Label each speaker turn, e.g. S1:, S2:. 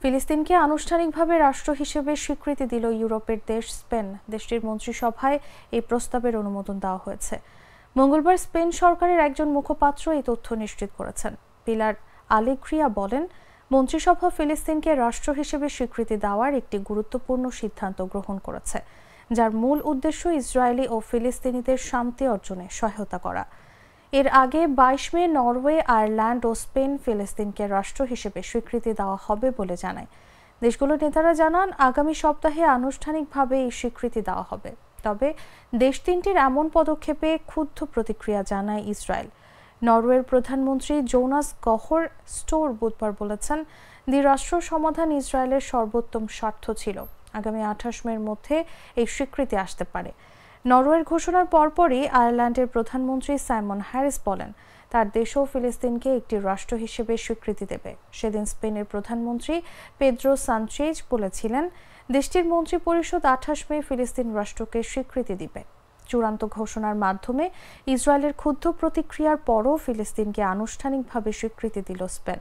S1: ফিলিস্তিনকে আনুষ্ঠানিকভাবে রাষ্ট্র হিসেবে স্বীকৃতি দিল ইউরোপের দেশ স্পেন। দেশটির মন্ত্রিসভায় এই প্রস্তাবের অনুমোদন দেওয়া হয়েছে। মঙ্গলবার স্পেন সরকারের একজন মুখপাত্র এই তথ্য নিশ্চিত করেছেন। পিলার আলেগ্রিয়া বলেন, মন্ত্রিসভা ফিলিস্তিনকে রাষ্ট্র হিসেবে স্বীকৃতি দেওয়ার একটি গুরুত্বপূর্ণ সিদ্ধান্ত গ্রহণ করেছে, যার মূল উদ্দেশ্য ইসরায়েলি ও ফিলিস্তিনিদের শান্তি অর্জনে সহায়তা করা। এর আগে 22 মে নরওয়ে, আয়ারল্যান্ড ও স্পেন ফিলিস্তিনকে রাষ্ট্র হিসেবে স্বীকৃতি দেওয়া হবে বলে জানায়। দেশগুলোর নেতারা জানান, আগামী সপ্তাহে আনুষ্ঠানিকভাবে এই স্বীকৃতি দেওয়া হবে। তবে দেশ তিনটির এমন পদক্ষেপে ক্ষুব্ধ প্রতিক্রিয়া জানায় ইসরায়েল। নরওয়ের প্রধানমন্ত্রী জোনাস গহর স্টোর বুধবার বলেছেন, দ্বিরাষ্ট্র সমাধান ইসরায়েলের সর্বোত্তম স্বার্থ ছিল। আগামী 28 মের মধ্যে এই স্বীকৃতি আসতে পারে। নরওয়ের ঘোষণার পরপরই আয়ারল্যান্ডের প্রধানমন্ত্রী সাইমন হ্যারিস বলেন, তার দেশও ফিলিস্তিনকে একটি রাষ্ট্র হিসেবে স্বীকৃতি দেবে। সেদিন স্পেনের প্রধানমন্ত্রী পেদ্রো সানচেজ বলেছিলেন, দেশটির মন্ত্রী পরিষদ 28 মে ফিলিস্তিন রাষ্ট্রকে স্বীকৃতি দিবে। চূড়ান্ত ঘোষণার মাধ্যমে ইসরায়েলের ক্ষুব্ধ প্রতিক্রিয়ার পরও ফিলিস্তিনকে আনুষ্ঠানিকভাবে স্বীকৃতি দিল স্পেন।